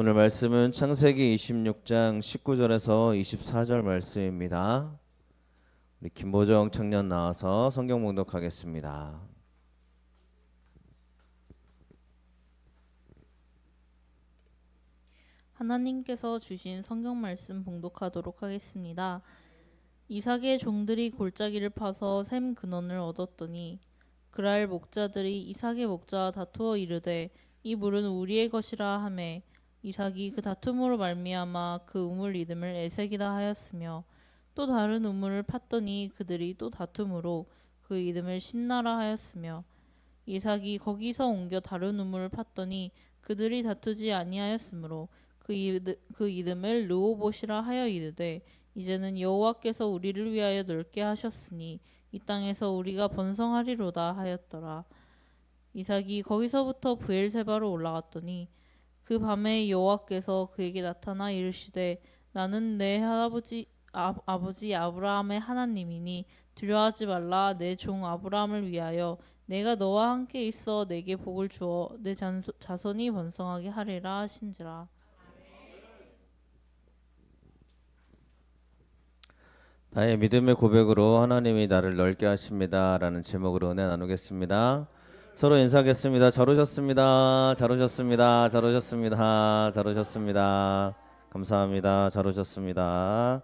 오늘 말씀은 창세기 26장 19절에서 24절 말씀입니다. 우리 김보정 청년 나와서 성경 봉독하겠습니다. 하나님께서 주신 성경 말씀 봉독하도록 하겠습니다. 이삭의 종들이 골짜기를 파서 샘 근원을 얻었더니 그랄 목자들이 이삭의 목자와 다투어 이르되 이 물은 우리의 것이라 하매 이삭이 그 다툼으로 말미암아 그 우물 이름을 에색이라 하였으며 또 다른 우물을 팠더니 그들이 또 다툼으로 그 이름을 신나라 하였으며 이삭이 거기서 옮겨 다른 우물을 팠더니 그들이 다투지 아니하였으므로 그 이름을 르호봇이라 하여 이르되 이제는 여호와께서 우리를 위하여 넓게 하셨으니 이 땅에서 우리가 번성하리로다 하였더라. 이삭이 거기서부터 브엘세바로 올라갔더니 그 밤에 여호와께서 그에게 나타나 이르시되 나는 내 아버지 아브라함의 하나님이니 두려워하지 말라. 내 종 아브라함을 위하여 내가 너와 함께 있어 내게 복을 주어 내 자손이 번성하게 하리라 하신지라. 나의 믿음의 고백으로 하나님이 나를 넓게 하십니다 라는 제목으로 은혜 나누겠습니다. 서로 인사하겠습니다. 잘 오셨습니다. 잘 오셨습니다. 잘 오셨습니다. 잘 오셨습니다. 감사합니다. 잘 오셨습니다.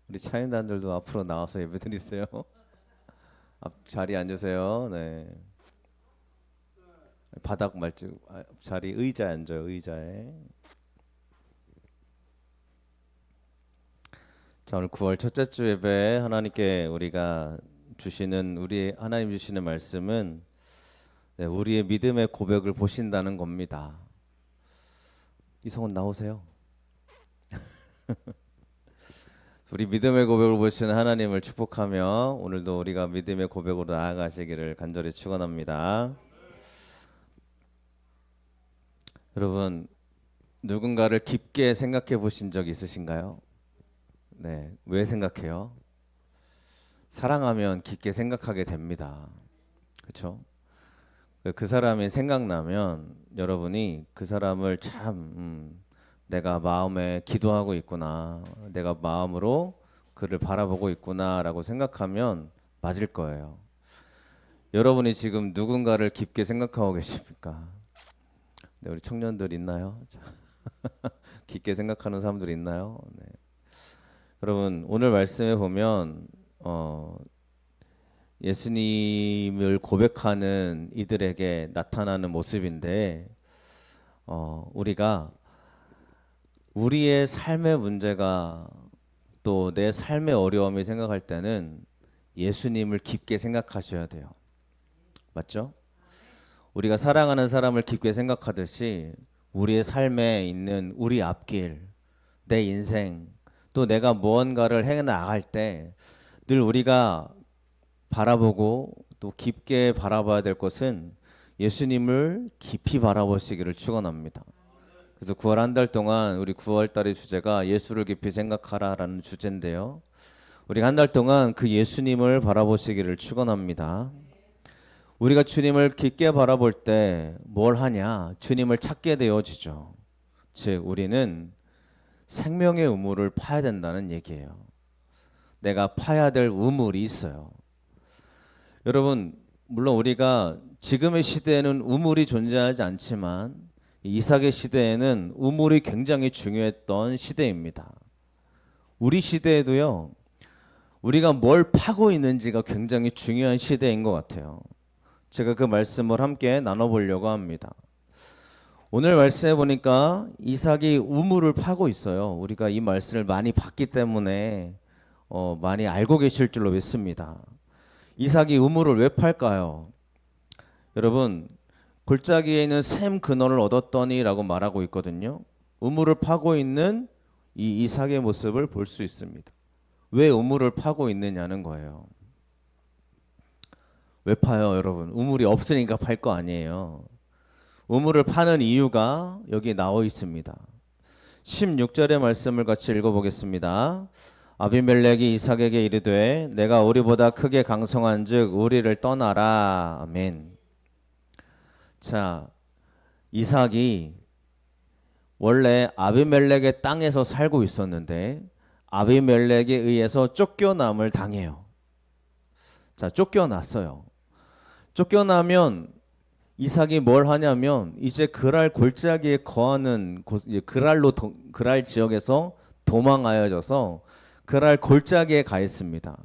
우리 차인단들도 앞으로 나와서 예배드리세요. 앞 자리에 앉으세요. 네. 바닥 말지 자리 의자에 앉아요. 의자에. 자, 오늘 9월 첫째 주 예배 하나님께 우리가 주시는 우리 하나님 주시는 말씀은 우리의 믿음의 고백을 보신다는 겁니다. 이성훈 나오세요. 우리 믿음의 고백을 보시는 하나님을 축복하며 오늘도 우리가 믿음의 고백으로 나아가시기를 간절히 축원합니다. 여러분, 누군가를 깊게 생각해 보신 적 있으신가요? 네, 왜 생각해요? 사랑하면 깊게 생각하게 됩니다. 그렇죠? 그 사람이 생각나면 여러분이 그 사람을 참 내가 마음에 기도하고 있구나, 내가 마음으로 그를 바라보고 있구나라고 생각하면 맞을 거예요. 여러분이 지금 누군가를 깊게 생각하고 계십니까? 네, 우리 청년들 있나요? 깊게 생각하는 사람들 있나요? 네. 여러분, 오늘 말씀에 보면 예수님을 고백하는 이들에게 나타나는 모습인데 우리가 우리의 삶의 문제가 또 내 삶의 어려움이 생각할 때는 예수님을 깊게 생각하셔야 돼요. 맞죠? 우리가 사랑하는 사람을 깊게 생각하듯이 우리의 삶에 있는 우리 앞길, 내 인생, 또 내가 무언가를 해나갈 때 늘 우리가 바라보고 또 깊게 바라봐야 될 것은 예수님을 깊이 바라보시기를 축원합니다. 그래서 9월 한 달 동안 우리 9월 달의 주제가 예수를 깊이 생각하라라는 주제인데요. 우리가 한 달 동안 그 예수님을 바라보시기를 축원합니다. 우리가 주님을 깊게 바라볼 때 뭘 하냐? 주님을 찾게 되어지죠. 즉 우리는 생명의 우물을 파야 된다는 얘기예요. 내가 파야 될 우물이 있어요. 여러분, 물론 우리가 지금의 시대에는 우물이 존재하지 않지만 이삭의 시대에는 우물이 굉장히 중요했던 시대입니다. 우리 시대에도요, 우리가 뭘 파고 있는지가 굉장히 중요한 시대인 것 같아요. 제가 그 말씀을 함께 나눠보려고 합니다. 오늘 말씀해 보니까 이삭이 우물을 파고 있어요. 우리가 이 말씀을 많이 봤기 때문에 많이 알고 계실 줄로 믿습니다. 이삭이 우물을 왜 팔까요? 여러분, 골짜기에 있는 샘 근원을 얻었더니 라고 말하고 있거든요. 우물을 파고 있는 이 이삭의 모습을 볼 수 있습니다. 왜 우물을 파고 있느냐는 거예요. 왜 파요, 여러분? 우물이 없으니까 팔 거 아니에요. 우물을 파는 이유가 여기 나와 있습니다. 16절의 말씀을 같이 읽어보겠습니다. 아비멜렉이 이삭에게 이르되 내가 우리보다 크게 강성한즉 우리를 떠나라. 아멘. 자, 이삭이 원래 아비멜렉의 땅에서 살고 있었는데 아비멜렉에 의해서 쫓겨남을 당해요. 자, 쫓겨났어요. 쫓겨나면 이삭이 뭘 하냐면 이제 그랄 골짜기에 거하는 그랄 지역에서 도망하여져서 그랄 골짜기에 가 있습니다.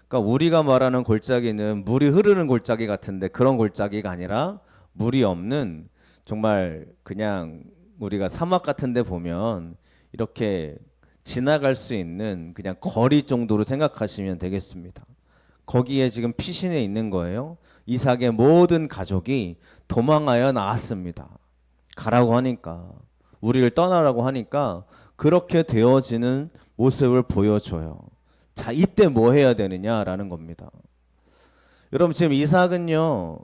그러니까 우리가 말하는 골짜기는 물이 흐르는 골짜기 같은데 그런 골짜기가 아니라 물이 없는 정말 그냥 우리가 사막 같은 데 보면 이렇게 지나갈 수 있는 그냥 거리 정도로 생각하시면 되겠습니다. 거기에 지금 피신해 있는 거예요. 이삭의 모든 가족이 도망하여 나왔습니다. 가라고 하니까, 우리를 떠나라고 하니까 그렇게 되어지는 모습을 보여줘요. 자, 이때 뭐 해야 되느냐라는 겁니다. 여러분, 지금 이삭은요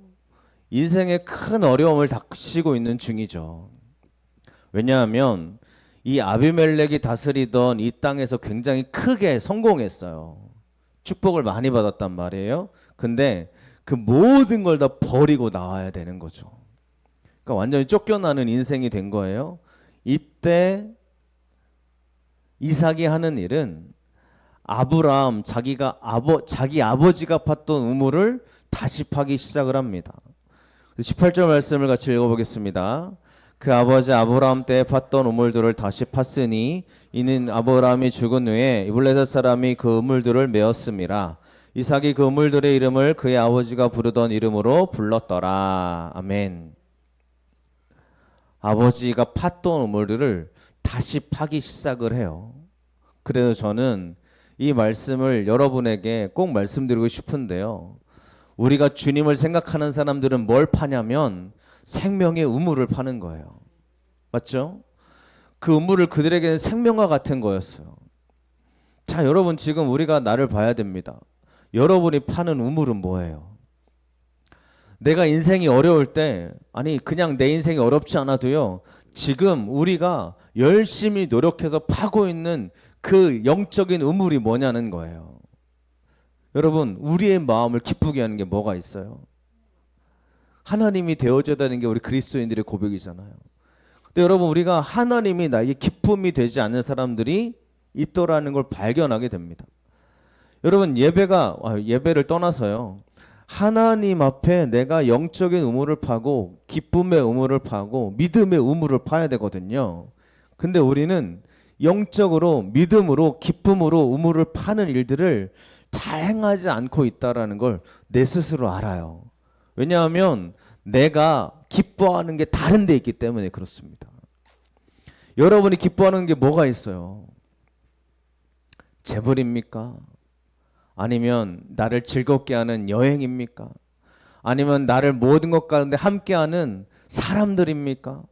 인생의 큰 어려움을 닥치고 있는 중이죠. 왜냐하면 이 아비멜렉이 다스리던 이 땅에서 굉장히 크게 성공했어요. 축복을 많이 받았단 말이에요. 근데 그 모든 걸 다 버리고 나와야 되는 거죠. 그러니까 완전히 쫓겨나는 인생이 된 거예요. 이때 이삭이 하는 일은 아브라함 자기 아버지가 팠던 우물을 다시 파기 시작을 합니다. 18절 말씀을 같이 읽어보겠습니다. 그 아버지 아브라함 때에 팠던 우물들을 다시 팠으니 이는 아브라함이 죽은 후에 이블레셋 사람이 그 우물들을 메었음이라. 이삭이 그 우물들의 이름을 그의 아버지가 부르던 이름으로 불렀더라. 아멘. 아버지가 팠던 우물들을 다시 파기 시작을 해요. 그래서 저는 이 말씀을 여러분에게 꼭 말씀드리고 싶은데요. 우리가 주님을 생각하는 사람들은 뭘 파냐면 생명의 우물을 파는 거예요. 맞죠? 그 우물을 그들에게는 생명과 같은 거였어요. 자, 여러분, 지금 우리가 나를 봐야 됩니다. 여러분이 파는 우물은 뭐예요? 내가 인생이 어려울 때, 아니 그냥 내 인생이 어렵지 않아도요, 지금 우리가 열심히 노력해서 파고 있는 그 영적인 우물이 뭐냐는 거예요. 여러분, 우리의 마음을 기쁘게 하는 게 뭐가 있어요? 하나님이 되어줘야 되는 게 우리 그리스도인들의 고백이잖아요. 근데 여러분, 우리가 하나님이 나에게 기쁨이 되지 않는 사람들이 있더라는 걸 발견하게 됩니다. 여러분, 예배를 떠나서요, 하나님 앞에 내가 영적인 우물을 파고 기쁨의 우물을 파고 믿음의 우물을 파야 되거든요. 근데 우리는 영적으로 믿음으로 기쁨으로 우물을 파는 일들을 잘 행하지 않고 있다라는 걸 내 스스로 알아요. 왜냐하면 내가 기뻐하는 게 다른 데 있기 때문에 그렇습니다. 여러분이 기뻐하는 게 뭐가 있어요? 재물입니까? 아니면 나를 즐겁게 하는 여행입니까? 아니면 나를 모든 것 가운데 함께하는 사람들입니까?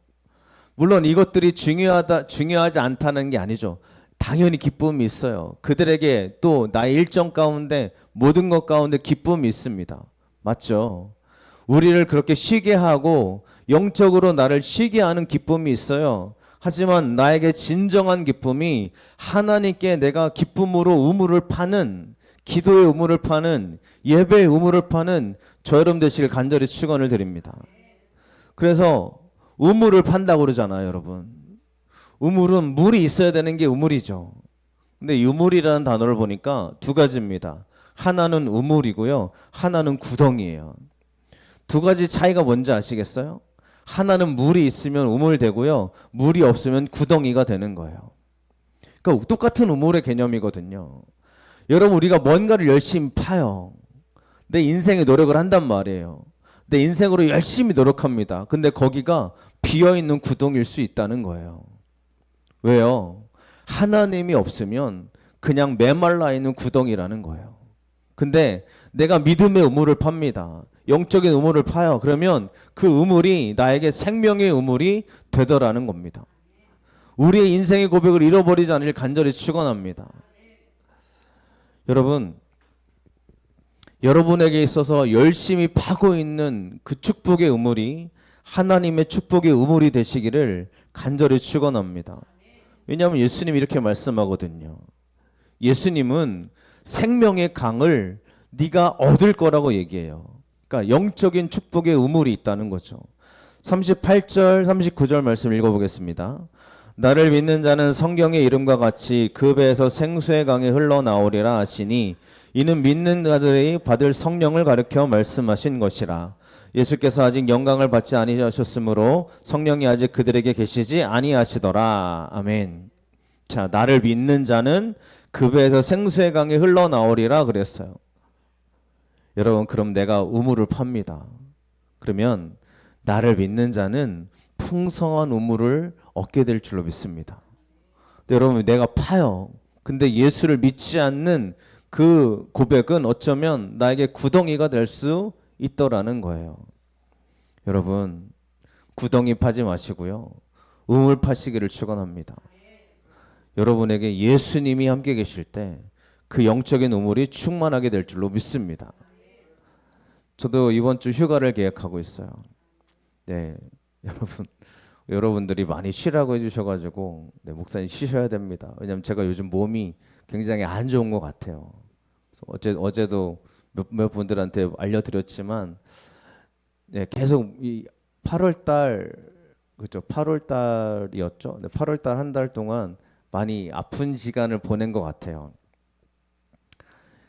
물론 이것들이 중요하지 않다는 게 아니죠. 당연히 기쁨이 있어요. 그들에게 또 나의 일정 가운데 모든 것 가운데 기쁨이 있습니다. 맞죠? 우리를 그렇게 쉬게 하고 영적으로 나를 쉬게 하는 기쁨이 있어요. 하지만 나에게 진정한 기쁨이 하나님께 내가 기쁨으로 우물을 파는, 기도의 우물을 파는, 예배의 우물을 파는 저 여러분 되시길 간절히 축원을 드립니다. 그래서 우물을 판다고 그러잖아요, 여러분. 우물은 물이 있어야 되는 게 우물이죠. 근데 이 우물이라는 단어를 보니까 두 가지입니다. 하나는 우물이고요, 하나는 구덩이에요. 두 가지 차이가 뭔지 아시겠어요? 하나는 물이 있으면 우물 되고요, 물이 없으면 구덩이가 되는 거예요. 그러니까 똑같은 우물의 개념이거든요. 여러분, 우리가 뭔가를 열심히 파요. 내 인생에 노력을 한단 말이에요. 내 인생으로 열심히 노력합니다. 근데 거기가 비어있는 구덩이일 수 있다는 거예요. 왜요? 하나님이 없으면 그냥 메말라 있는 구덩이라는 거예요. 근데 내가 믿음의 우물을 팝니다. 영적인 우물을 파요. 그러면 그 우물이 나에게 생명의 우물이 되더라는 겁니다. 우리의 인생의 고백을 잃어버리지 않을 간절히 축원합니다. 여러분, 여러분에게 있어서 열심히 파고 있는 그 축복의 우물이 하나님의 축복의 우물이 되시기를 간절히 축원합니다. 왜냐하면 예수님이 이렇게 말씀하거든요. 예수님은 생명의 강을 네가 얻을 거라고 얘기해요. 그러니까 영적인 축복의 우물이 있다는 거죠. 38절, 39절 말씀 읽어보겠습니다. 나를 믿는 자는 성경의 이름과 같이 그 배에서 생수의 강이 흘러나오리라 하시니 이는 믿는 자들이 받을 성령을 가르쳐 말씀하신 것이라. 예수께서 아직 영광을 받지 아니하셨으므로 성령이 아직 그들에게 계시지 아니하시더라. 아멘. 자, 나를 믿는 자는 그 배에서 생수의 강이 흘러나오리라 그랬어요. 여러분, 그럼 내가 우물을 팝니다. 그러면 나를 믿는 자는 풍성한 우물을 얻게 될 줄로 믿습니다. 근데 여러분, 내가 파요. 근데 예수를 믿지 않는 그 고백은 어쩌면 나에게 구덩이가 될 수 있더라는 거예요. 여러분, 구덩이 파지 마시고요, 우물 파시기를 축원합니다. 여러분에게 예수님이 함께 계실 때 그 영적인 우물이 충만하게 될 줄로 믿습니다. 저도 이번 주 휴가를 계획하고 있어요. 네, 여러분들이 많이 쉬라고 해주셔가지고, 네, 목사님 쉬셔야 됩니다. 왜냐하면 제가 요즘 몸이 굉장히 안 좋은 것 같아요. 어제도 몇 분들한테 알려드렸지만, 네, 계속 이 8월달, 그렇죠? 8월달이었죠. 네, 8월달 한 달 동안 많이 아픈 시간을 보낸 것 같아요.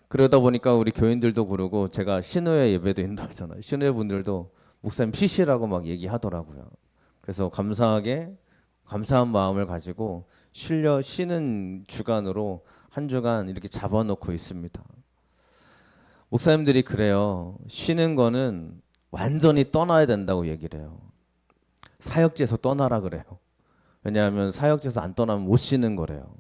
그러다 보니까 우리 교인들도 그러고, 제가 신우회 예배도 인도하잖아요. 신우회 분들도 목사님 쉬시라고 막 얘기하더라고요. 그래서 감사한 마음을 가지고 쉬는 주간으로 한 주간 이렇게 잡아놓고 있습니다. 목사님들이 그래요. 쉬는 거는 완전히 떠나야 된다고 얘기를 해요. 사역지에서 떠나라 그래요. 왜냐하면 사역지에서 안 떠나면 못 쉬는 거래요.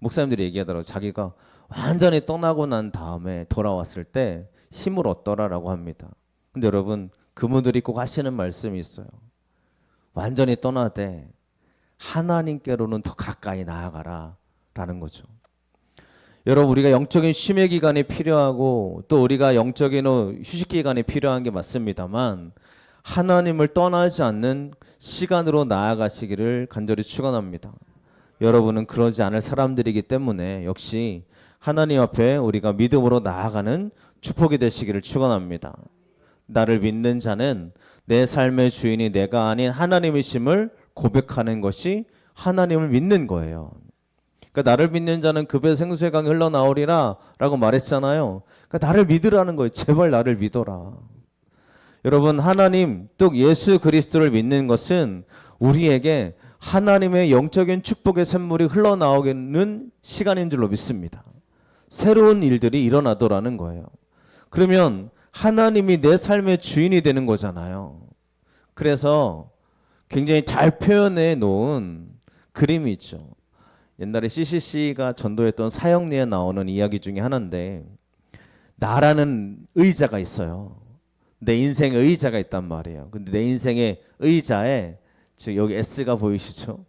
목사님들이 얘기하더라고요. 자기가 완전히 떠나고 난 다음에 돌아왔을 때 힘을 얻더라라고 합니다. 근데 여러분, 그분들이 꼭 하시는 말씀이 있어요. 완전히 떠나되 하나님께로는 더 가까이 나아가라 라는 거죠. 여러분, 우리가 영적인 쉼의 기간이 필요하고 또 우리가 영적인 휴식 기간이 필요한 게 맞습니다만, 하나님을 떠나지 않는 시간으로 나아가시기를 간절히 축원합니다. 여러분은 그러지 않을 사람들이기 때문에 역시 하나님 앞에 우리가 믿음으로 나아가는 축복이 되시기를 축원합니다. 나를 믿는 자는 내 삶의 주인이 내가 아닌 하나님이심을 고백하는 것이 하나님을 믿는 거예요. 그러니까 나를 믿는 자는 그 배 생수의 강이 흘러나오리라 라고 말했잖아요. 그러니까 나를 믿으라는 거예요. 제발 나를 믿어라. 여러분, 하나님 또 예수 그리스도를 믿는 것은 우리에게 하나님의 영적인 축복의 샘물이 흘러나오는 시간인 줄로 믿습니다. 새로운 일들이 일어나더라는 거예요. 그러면 하나님이 내 삶의 주인이 되는 거잖아요. 그래서 굉장히 잘 표현해 놓은 그림이 있죠. 옛날에 CCC가 전도했던 사형리에 나오는 이야기 중에 하나인데, 나라는 의자가 있어요. 내 인생의 의자가 있단 말이에요. 근데 내 인생의 의자에, 즉 여기 S가 보이시죠?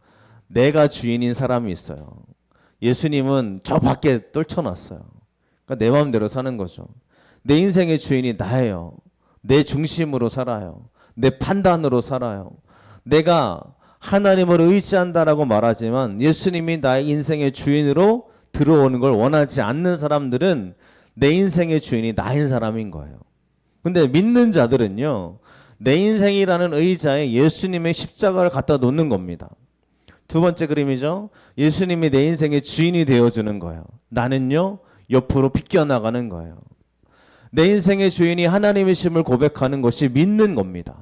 내가 주인인 사람이 있어요. 예수님은 저 밖에 떨쳐놨어요. 그러니까 내 마음대로 사는 거죠. 내 인생의 주인이 나예요. 내 중심으로 살아요. 내 판단으로 살아요. 내가 하나님을 의지한다라고 말하지만 예수님이 나의 인생의 주인으로 들어오는 걸 원하지 않는 사람들은 내 인생의 주인이 나인 사람인 거예요. 근데 믿는 자들은요, 내 인생이라는 의자에 예수님의 십자가를 갖다 놓는 겁니다. 두 번째 그림이죠. 예수님이 내 인생의 주인이 되어주는 거예요. 나는요, 옆으로 비껴나가는 거예요. 내 인생의 주인이 하나님이심을 고백하는 것이 믿는 겁니다.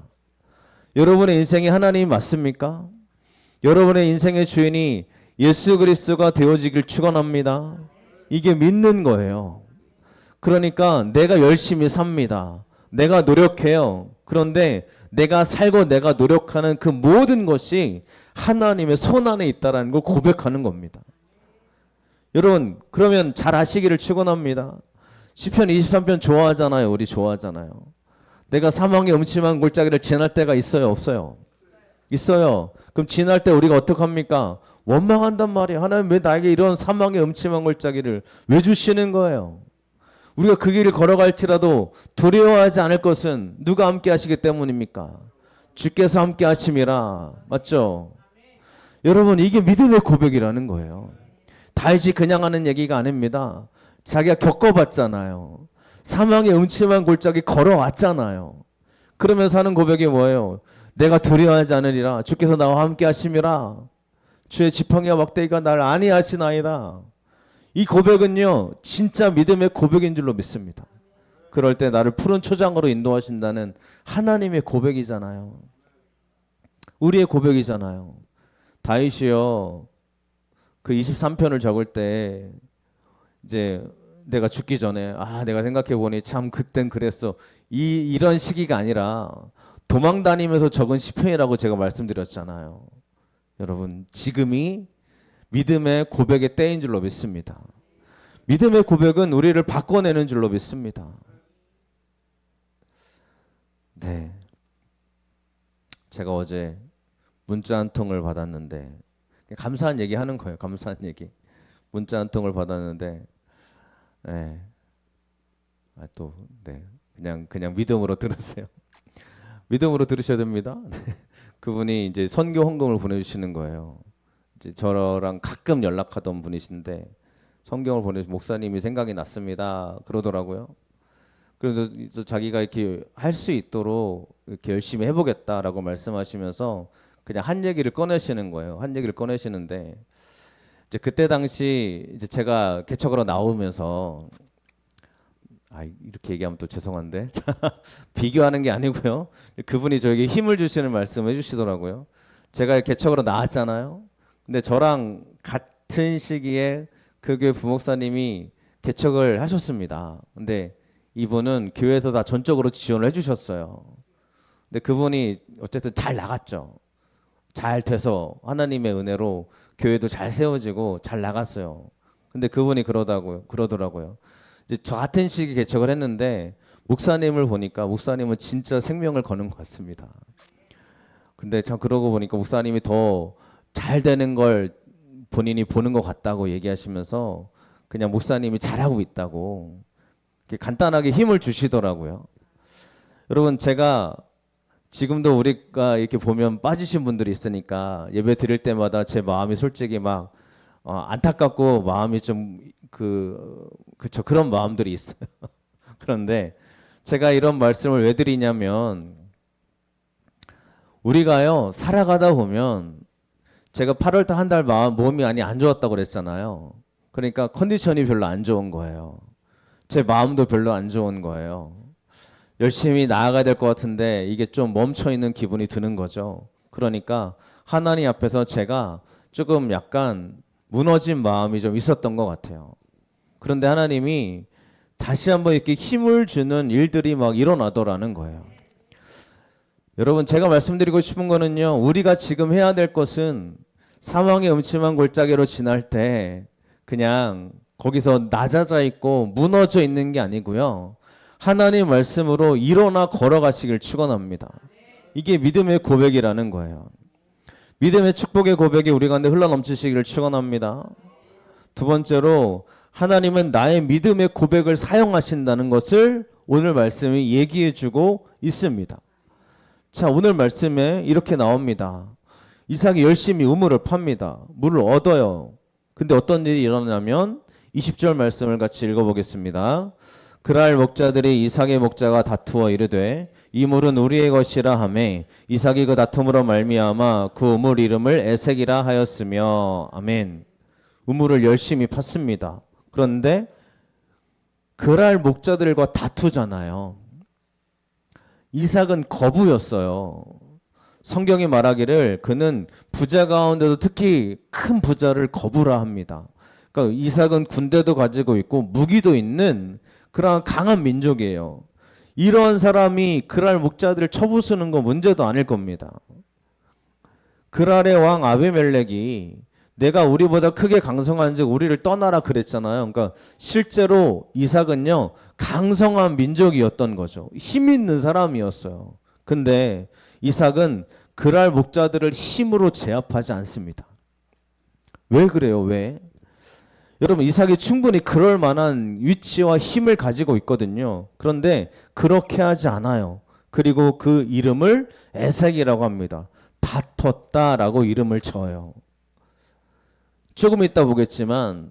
여러분의 인생이 하나님이 맞습니까? 여러분의 인생의 주인이 예수 그리스도가 되어지길 축원합니다. 이게 믿는 거예요. 그러니까 내가 열심히 삽니다. 내가 노력해요. 그런데 내가 살고 내가 노력하는 그 모든 것이 하나님의 손 안에 있다는 걸 고백하는 겁니다. 여러분, 그러면 잘 아시기를 축원합니다. 시편 23편 좋아하잖아요. 우리 좋아하잖아요. 내가 사망의 음침한 골짜기를 지날 때가 있어요, 없어요? 있어요. 그럼 지날 때 우리가 어떡합니까? 원망한단 말이에요. 하나님 왜 나에게 이런 사망의 음침한 골짜기를 왜 주시는 거예요? 우리가 그 길을 걸어갈지라도 두려워하지 않을 것은 누가 함께 하시기 때문입니까? 주께서 함께 하심이라. 맞죠? 여러분, 이게 믿음의 고백이라는 거예요. 다윗이 그냥 하는 얘기가 아닙니다. 자기가 겪어봤잖아요. 사망의 음침한 골짜기 걸어왔잖아요. 그러면서 하는 고백이 뭐예요? 내가 두려워하지 않으리라. 주께서 나와 함께 하심이라. 주의 지팡이와 막대기가 날 안위하시나이다. 이 고백은요, 진짜 믿음의 고백인 줄로 믿습니다. 그럴 때 나를 푸른 초장으로 인도하신다는 하나님의 고백이잖아요. 우리의 고백이잖아요. 다윗이요, 그 23편을 적을 때 이제 내가 죽기 전에 내가 생각해 보니 참 그땐 그랬어. 이런 시기가 아니라 도망 다니면서 적은 시편이라고 제가 말씀드렸잖아요. 여러분, 지금이 믿음의 고백의 때인 줄로 믿습니다. 믿음의 고백은 우리를 바꿔내는 줄로 믿습니다. 네. 제가 어제 문자 한 통을 받았는데, 감사한 얘기 하는 거예요. 감사한 얘기. 문자 한 통을 받았는데, 네. 그냥 믿음으로 들으세요. 믿음으로 들으셔야 됩니다. 그분이 이제 선교 헌금을 보내주시는 거예요. 이제 저랑 가끔 연락하던 분이신데 성경을 보내서 목사님이 생각이 났습니다. 그러더라고요. 그래서 자기가 이렇게 할 수 있도록 이렇게 열심히 해보겠다라고 말씀하시면서 그냥 한 얘기를 꺼내시는 거예요. 한 얘기를 꺼내시는데 이제 그때 당시 이제 제가 개척으로 나오면서 이렇게 얘기하면 또 죄송한데 비교하는 게 아니고요. 그분이 저에게 힘을 주시는 말씀을 해주시더라고요. 제가 개척으로 나왔잖아요. 근데 저랑 같은 시기에 그 교회 부목사님이 개척을 하셨습니다. 근데 이분은 교회에서 다 전적으로 지원을 해주셨어요. 근데 그분이 어쨌든 잘 나갔죠. 잘 돼서 하나님의 은혜로 교회도 잘 세워지고 잘 나갔어요. 근데 그분이 그러더라고요. 이제 저 같은 시기에 개척을 했는데 목사님을 보니까 목사님은 진짜 생명을 거는 것 같습니다. 근데 참 그러고 보니까 목사님이 더 잘 되는 걸 본인이 보는 것 같다고 얘기하시면서 그냥 목사님이 잘하고 있다고 이렇게 간단하게 힘을 주시더라고요. 여러분, 제가 지금도 우리가 이렇게 보면 빠지신 분들이 있으니까 예배 드릴 때마다 제 마음이 솔직히 막 안타깝고 마음이 좀 그쵸, 그런 마음들이 있어요. 그런데 제가 이런 말씀을 왜 드리냐면 우리가요 살아가다 보면 제가 8월 달 한 달 몸이 많이 안 좋았다고 그랬잖아요. 그러니까 컨디션이 별로 안 좋은 거예요. 제 마음도 별로 안 좋은 거예요. 열심히 나아가야 될 것 같은데 이게 좀 멈춰 있는 기분이 드는 거죠. 그러니까 하나님 앞에서 제가 조금 약간 무너진 마음이 좀 있었던 것 같아요. 그런데 하나님이 다시 한번 이렇게 힘을 주는 일들이 막 일어나더라는 거예요. 여러분, 제가 말씀드리고 싶은 거는요, 우리가 지금 해야 될 것은 사망의 음침한 골짜기로 지날 때 그냥 거기서 낮아져 있고 무너져 있는 게 아니고요, 하나님 말씀으로 일어나 걸어가시길 축원합니다. 이게 믿음의 고백이라는 거예요. 믿음의 축복의 고백이 우리 가운데 흘러넘치시기를 축원합니다. 두 번째로, 하나님은 나의 믿음의 고백을 사용하신다는 것을 오늘 말씀이 얘기해주고 있습니다. 자, 오늘 말씀에 이렇게 나옵니다. 이삭이 열심히 우물을 팝니다. 물을 얻어요. 근데 어떤 일이 일어나냐면 20절 말씀을 같이 읽어보겠습니다. 그날 목자들이 이삭의 목자가 다투어 이르되 이 물은 우리의 것이라 하매 이삭이 그 다툼으로 말미암아 그 우물 이름을 에색이라 하였으며. 아멘. 우물을 열심히 팠습니다. 그런데 그랄 목자들과 다투잖아요. 이삭은 거부였어요. 성경이 말하기를 그는 부자 가운데도 특히 큰 부자를 거부라 합니다. 그러니까 이삭은 군대도 가지고 있고 무기도 있는 그러한 강한 민족이에요. 이러한 사람이 그랄 목자들을 쳐부수는 건 문제도 아닐 겁니다. 그랄의 왕 아비멜렉이 내가 우리보다 크게 강성한 즉 우리를 떠나라 그랬잖아요. 그러니까 실제로 이삭은요 강성한 민족이었던 거죠. 힘 있는 사람이었어요. 근데 이삭은 그랄 목자들을 힘으로 제압하지 않습니다. 왜 그래요? 왜? 여러분, 이삭이 충분히 그럴 만한 위치와 힘을 가지고 있거든요. 그런데 그렇게 하지 않아요. 그리고 그 이름을 에색이라고 합니다. 다퉜다라고 이름을 지어요. 조금 이따 보겠지만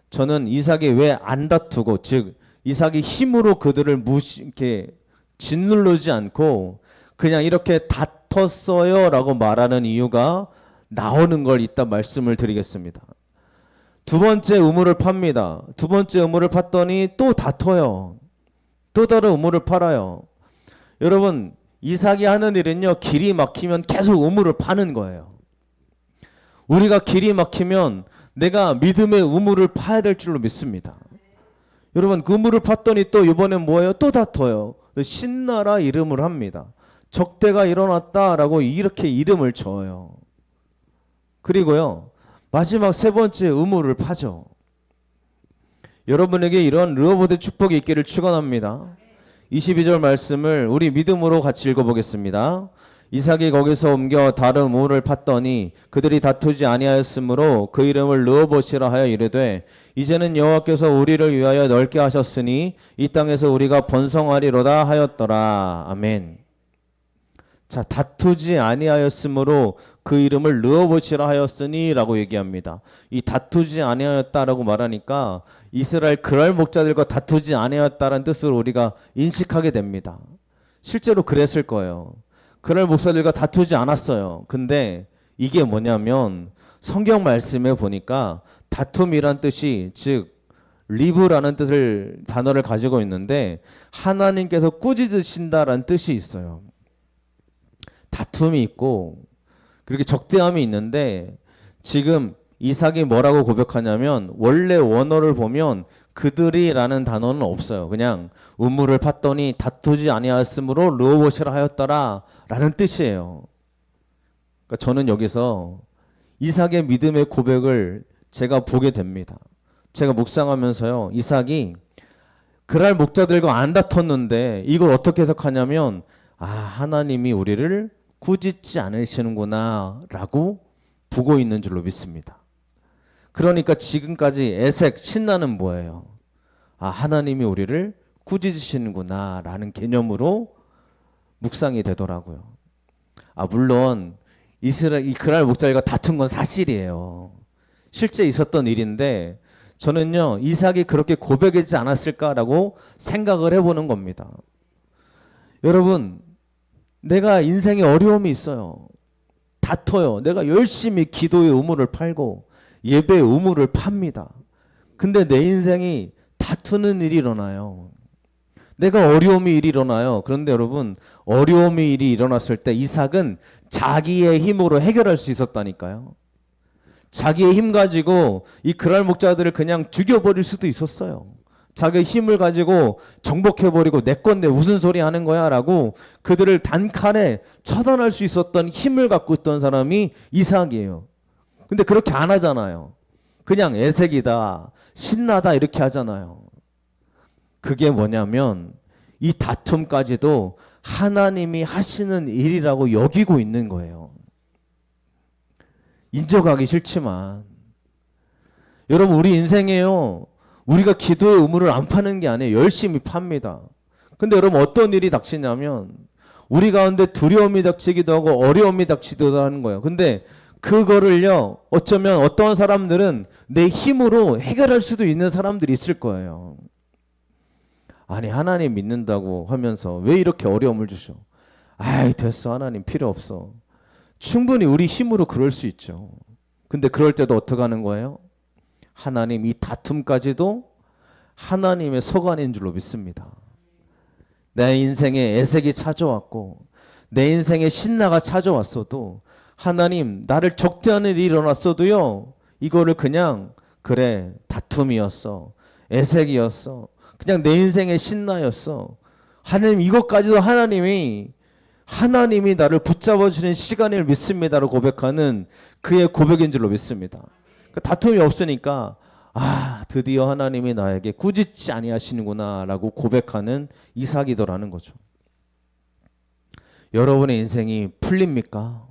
저는 이삭이 왜 안 다투고, 즉 이삭이 힘으로 그들을 이렇게 짓누르지 않고 그냥 이렇게 다퉜어요라고 말하는 이유가 나오는 걸 이따 말씀을 드리겠습니다. 두 번째 우물을 팝니다. 두 번째 우물을 팠더니 또 다퉈요. 또 다른 우물을 팔아요. 여러분, 이삭이 하는 일은요, 길이 막히면 계속 우물을 파는 거예요. 우리가 길이 막히면 내가 믿음의 우물을 파야 될 줄로 믿습니다. 여러분, 그 우물을 팠더니 또 이번엔 뭐예요? 또 다퉈요. 신나라 이름을 합니다. 적대가 일어났다라고 이렇게 이름을 줘요. 그리고요, 마지막 세 번째 우물을 파죠. 여러분에게 이런 르호보트 축복이 있기를 축원합니다. 22절 말씀을 우리 믿음으로 같이 읽어보겠습니다. 이삭이 거기서 옮겨 다른 우물을 팠더니 그들이 다투지 아니하였으므로 그 이름을 르호봇이라 하여 이르되 이제는 여호와께서 우리를 위하여 넓게 하셨으니 이 땅에서 우리가 번성하리로다 하였더라. 아멘. 자, 다투지 아니하였으므로 그 이름을 르호봇이라 하였으니 라고 얘기합니다. 이 다투지 아니하였다라고 말하니까 이스라엘 그랄 목자들과 다투지 아니하였다라는 뜻으로 우리가 인식하게 됩니다. 실제로 그랬을 거예요. 그랄 목사들과 다투지 않았어요. 근데 이게 뭐냐면 성경 말씀에 보니까 다툼이란 뜻이, 즉 리브라는 단어를 가지고 있는데 하나님께서 꾸짖으신다라는 뜻이 있어요. 다툼이 있고 그렇게 적대함이 있는데 지금 이삭이 뭐라고 고백하냐면 원래 원어를 보면 그들이라는 단어는 없어요. 그냥 우물을 팠더니 다투지 아니하였으므로 르호봇이라 하였더라 라는 뜻이에요. 그러니까 저는 여기서 이삭의 믿음의 고백을 제가 보게 됩니다. 제가 묵상하면서요, 이삭이 그랄 목자들과 안 다퉜는데 이걸 어떻게 해석하냐면 하나님이 우리를 꾸짖지 않으시는구나 라고 보고 있는 줄로 믿습니다. 그러니까 지금까지 에색, 신나는 뭐예요? 하나님이 우리를 꾸짖으시는구나 라는 개념으로 묵상이 되더라고요. 물론 이 그랄 목자들과 다툰 건 사실이에요. 실제 있었던 일인데 저는요, 이삭이 그렇게 고백하지 않았을까라고 생각을 해보는 겁니다. 여러분, 내가 인생에 어려움이 있어요. 다퉈요. 내가 열심히 기도의 우물을 팔고 예배의 우물을 팝니다. 근데 내 인생이 다투는 일이 일어나요. 내가 어려움이 일어나요. 그런데 여러분, 어려움이 일이 일어났을 때 이삭은 자기의 힘으로 해결할 수 있었다니까요. 자기의 힘 가지고 이 그랄 목자들을 그냥 죽여버릴 수도 있었어요. 자기의 힘을 가지고 정복해버리고 내 건데 무슨 소리 하는 거야 라고 그들을 단칼에 처단할 수 있었던 힘을 갖고 있던 사람이 이삭이에요. 근데 그렇게 안 하잖아요. 그냥 애색이다, 신나다 이렇게 하잖아요. 그게 뭐냐면 이 다툼까지도 하나님이 하시는 일이라고 여기고 있는 거예요. 인정하기 싫지만 여러분, 우리 인생에요, 우리가 기도의 우물을 안 파는 게 아니에요. 열심히 팝니다. 근데 여러분, 어떤 일이 닥치냐면 우리 가운데 두려움이 닥치기도 하고 어려움이 닥치기도 하는 거예요. 근데 그거를요, 어쩌면 어떤 사람들은 내 힘으로 해결할 수도 있는 사람들이 있을 거예요. 아니, 하나님 믿는다고 하면서 왜 이렇게 어려움을 주셔? 됐어, 하나님 필요 없어. 충분히 우리 힘으로 그럴 수 있죠. 근데 그럴 때도 어떻게 하는 거예요? 하나님, 이 다툼까지도 하나님의 서관인 줄로 믿습니다. 내 인생에 애색이 찾아왔고 내 인생에 신나가 찾아왔어도 하나님, 나를 적대하는 일이 일어났어도요, 이거를 그냥 그래, 다툼이었어, 애색이었어, 그냥 내 인생의 신나였어, 하나님 이것까지도 하나님이 나를 붙잡아주는 시간을 믿습니다라고 고백하는 그의 고백인 줄로 믿습니다. 다툼이 없으니까 드디어 하나님이 나에게 꾸짖지 아니하시는구나 라고 고백하는 이삭이더라는 거죠. 여러분의 인생이 풀립니까?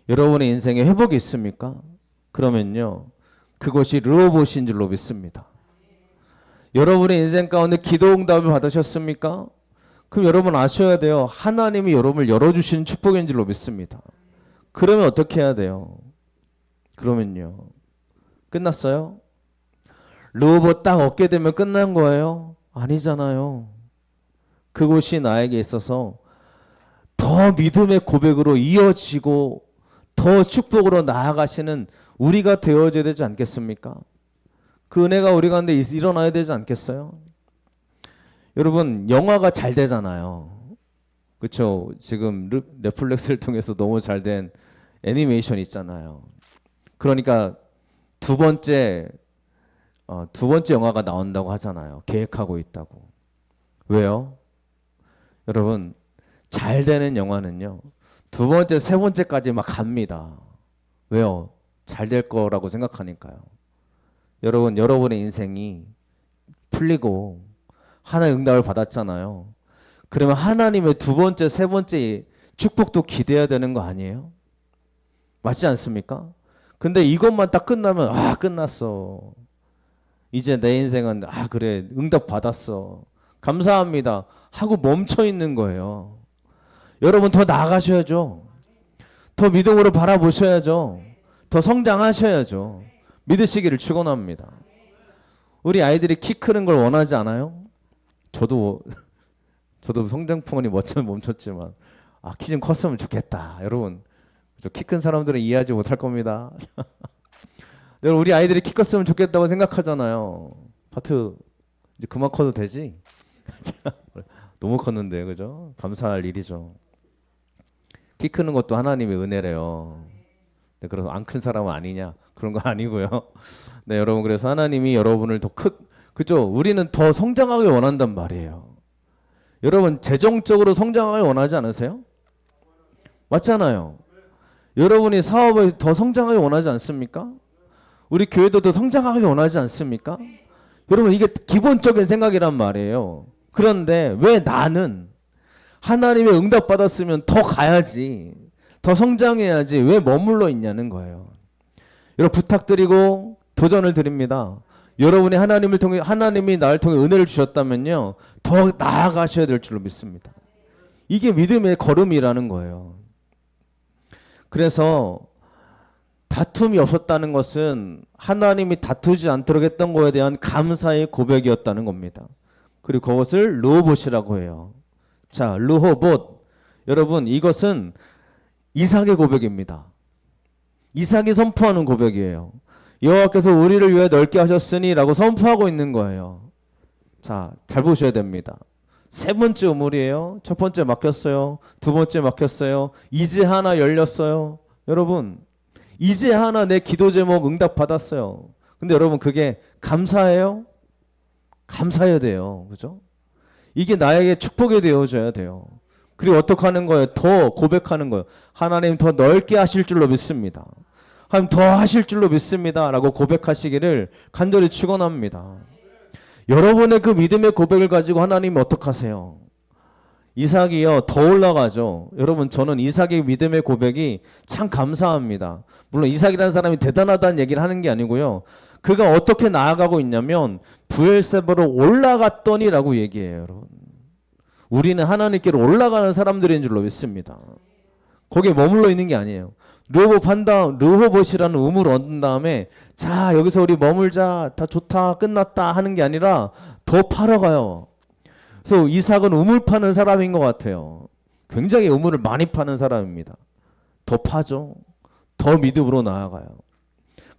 여러분의 인생에 회복이 있습니까? 그러면요, 그것이 르호봇인 줄로 믿습니다. 여러분의 인생 가운데 기도 응답을 받으셨습니까? 그럼 여러분 아셔야 돼요. 하나님이 여러분을 열어주시는 축복인 줄로 믿습니다. 그러면 어떻게 해야 돼요? 그러면요, 끝났어요? 르호봇 딱 얻게 되면 끝난 거예요? 아니잖아요. 그곳이 나에게 있어서 더 믿음의 고백으로 이어지고 더 축복으로 나아가시는 우리가 되어져야 되지 않겠습니까? 그 은혜가 우리 가운데 일어나야 되지 않겠어요? 여러분, 영화가 잘 되잖아요. 그렇죠? 지금 넷플릭스를 통해서 너무 잘 된 애니메이션 있잖아요. 그러니까 두 번째 영화가 나온다고 하잖아요. 계획하고 있다고. 왜요? 여러분, 잘 되는 영화는요, 두 번째, 세 번째까지 막 갑니다. 왜요? 잘 될 거라고 생각하니까요. 여러분, 여러분의 인생이 풀리고 하나의 응답을 받았잖아요. 그러면 하나님의 두 번째, 세 번째 축복도 기대해야 되는 거 아니에요? 맞지 않습니까? 근데 이것만 딱 끝나면 끝났어. 이제 내 인생은 그래, 응답 받았어. 감사합니다. 하고 멈춰 있는 거예요. 여러분, 더 나아가셔야죠. 더 믿음으로 바라보셔야죠. 더 성장하셔야죠. 믿으시기를 축원합니다. 우리 아이들이 키 크는 걸 원하지 않아요? 저도 성장풍원이 멈췄지만 키 좀 컸으면 좋겠다. 여러분, 키 큰 사람들은 이해하지 못할 겁니다. 여러분, 우리 아이들이 키 컸으면 좋겠다고 생각하잖아요. 파트 이제 그만 커도 되지? 너무 컸는데, 그죠? 감사할 일이죠. 키 크는 것도 하나님의 은혜래요. 네, 그래서 안 큰 사람은 아니냐? 그런 거 아니고요. 네, 여러분, 그래서 하나님이 여러분을 그죠? 우리는 더 성장하길 원한단 말이에요. 여러분, 재정적으로 성장하길 원하지 않으세요? 맞잖아요. 여러분이 사업을 더 성장하길 원하지 않습니까? 우리 교회도 더 성장하길 원하지 않습니까? 여러분, 이게 기본적인 생각이란 말이에요. 그런데 왜 나는 하나님의 응답 받았으면 더 가야지, 더 성장해야지 왜 머물러 있냐는 거예요. 여러분, 부탁드리고 도전을 드립니다. 여러분이 하나님이 나를 통해 은혜를 주셨다면요, 더 나아가셔야 될 줄로 믿습니다. 이게 믿음의 걸음이라는 거예요. 그래서 다툼이 없었다는 것은 하나님이 다투지 않도록 했던 거에 대한 감사의 고백이었다는 겁니다. 그리고 그것을 르호봇이라고 해요. 자, 르호봇. 여러분, 이것은 이삭의 고백입니다. 이삭이 선포하는 고백이에요. 여호와께서 우리를 위해 넓게 하셨으니 라고 선포하고 있는 거예요. 자, 잘 보셔야 됩니다. 세 번째 우물이에요. 첫 번째 막혔어요. 두 번째 막혔어요. 이제 하나 열렸어요. 여러분, 이제 하나 내 기도 제목 응답 받았어요. 근데 여러분, 그게 감사해요? 감사해야 돼요. 그죠? 이게 나에게 축복이 되어져야 돼요. 그리고 어떻게 하는 거예요? 더 고백하는 거예요. 하나님 더 넓게 하실 줄로 믿습니다. 하나님 더 하실 줄로 믿습니다. 라고 고백하시기를 간절히 축원합니다. 여러분의 그 믿음의 고백을 가지고 하나님이 어떻게 하세요? 이삭이요, 더 올라가죠. 여러분, 저는 이삭의 믿음의 고백이 참 감사합니다. 물론 이삭이라는 사람이 대단하다는 얘기를 하는 게 아니고요. 그가 어떻게 나아가고 있냐면 브엘세바로 올라갔더니라고 얘기해요. 여러분, 우리는 하나님께로 올라가는 사람들인 줄로 믿습니다. 거기에 머물러 있는 게 아니에요. 르호봇이라는 우물을 얻은 다음에 자, 여기서 우리 머물자, 다 좋다, 끝났다 하는 게 아니라 더 파러 가요. 그래서 이삭은 우물 파는 사람인 것 같아요. 굉장히 우물을 많이 파는 사람입니다. 더 파죠. 더 믿음으로 나아가요.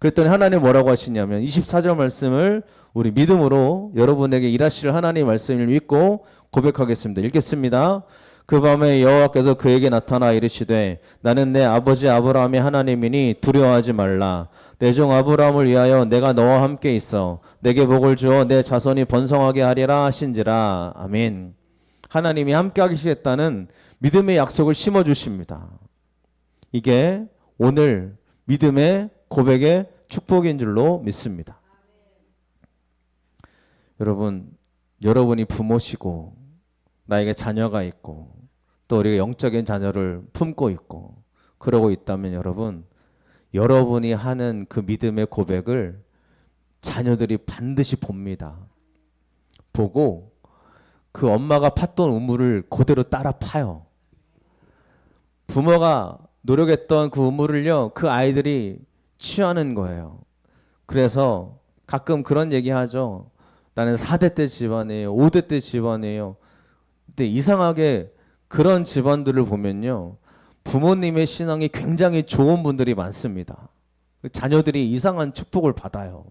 그랬더니 하나님 뭐라고 하시냐면 24절 말씀을 우리 믿음으로 여러분에게 일하실 하나님 말씀을 믿고 고백하겠습니다. 읽겠습니다. 그 밤에 여호와께서 그에게 나타나 이르시되 나는 내 아버지 아브라함의 하나님이니 두려워하지 말라. 내 종 아브라함을 위하여 내가 너와 함께 있어 내게 복을 주어 내 자손이 번성하게 하리라 하신지라. 아멘. 하나님이 함께 하시겠다는 믿음의 약속을 심어주십니다. 이게 오늘 믿음의 고백의 축복인 줄로 믿습니다. 여러분, 여러분이 부모시고 나에게 자녀가 있고 또 우리가 영적인 자녀를 품고 있고 그러고 있다면 여러분이 하는 그 믿음의 고백을 자녀들이 반드시 봅니다. 보고 그 엄마가 팠던 우물을 그대로 따라 파요. 부모가 노력했던 그 우물을요, 그 아이들이 취하는 거예요. 그래서 가끔 그런 얘기 하죠. 나는 4대 때 집안이에요. 5대 때 집안이에요. 근데 이상하게 그런 집안들을 보면요. 부모님의 신앙이 굉장히 좋은 분들이 많습니다. 자녀들이 이상한 축복을 받아요.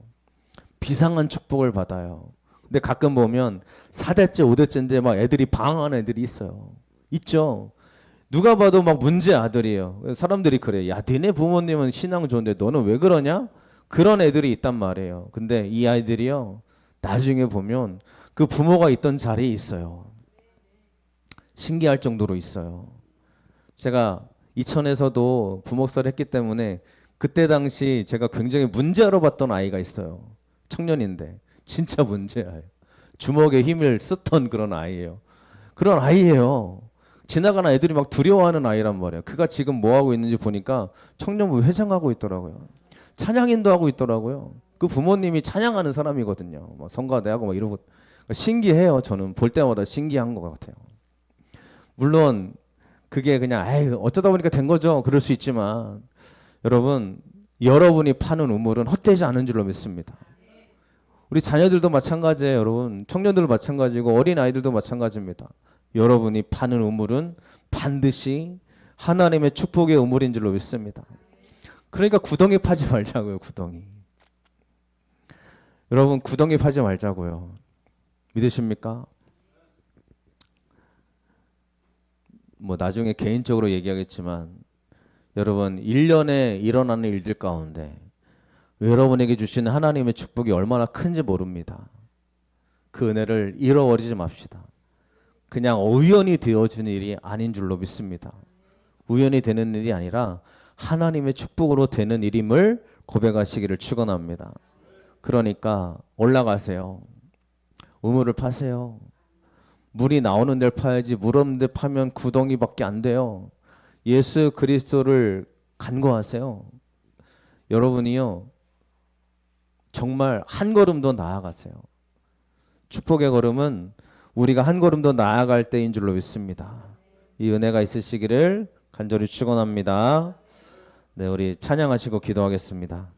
비상한 축복을 받아요. 근데 가끔 보면 4대째, 5대째인데 막 애들이 방황하는 애들이 있어요. 있죠. 누가 봐도 막 문제 아들이에요. 사람들이 그래. 야, 니네 부모님은 신앙 좋은데 너는 왜 그러냐? 그런 애들이 있단 말이에요. 근데 이 아이들이요. 나중에 보면 그 부모가 있던 자리에 있어요. 신기할 정도로 있어요. 제가 이천에서도 부목사를 했기 때문에 그때 당시 제가 굉장히 문제아로 봤던 아이가 있어요. 청년인데 진짜 문제아예요. 주먹에 힘을 쓰던 그런 아이예요. 그런 아이예요. 지나가는 애들이 막 두려워하는 아이란 말이에요. 그가 지금 뭐 하고 있는지 보니까 청년부 회장하고 있더라고요. 찬양인도 하고 있더라고요. 그 부모님이 찬양하는 사람이거든요. 뭐 성가대하고 막 이러고 신기해요. 저는 볼 때마다 신기한 것 같아요. 물론 그게 그냥 어쩌다 보니까 된 거죠. 그럴 수 있지만 여러분, 여러분이 파는 우물은 헛되지 않은 줄로 믿습니다. 우리 자녀들도 마찬가지예요. 여러분, 청년들도 마찬가지고 어린 아이들도 마찬가지입니다. 여러분이 파는 우물은 반드시 하나님의 축복의 우물인 줄로 믿습니다. 그러니까 구덩이 파지 말자고요. 구덩이. 여러분, 구덩이 파지 말자고요. 믿으십니까? 뭐 나중에 개인적으로 얘기하겠지만 여러분 1년에 일어나는 일들 가운데 여러분에게 주시는 하나님의 축복이 얼마나 큰지 모릅니다. 그 은혜를 잃어버리지 맙시다. 그냥 우연히 되어주는 일이 아닌 줄로 믿습니다. 우연히 되는 일이 아니라 하나님의 축복으로 되는 일임을 고백하시기를 축원합니다. 그러니까 올라가세요. 우물을 파세요. 물이 나오는 데를 파야지 물 없는 데 파면 구덩이밖에 안 돼요. 예수 그리스도를 간구하세요. 여러분이요. 정말 한 걸음 더 나아가세요. 축복의 걸음은 우리가 한 걸음 더 나아갈 때인 줄로 믿습니다. 이 은혜가 있으시기를 간절히 축원합니다. 네, 우리 찬양하시고 기도하겠습니다.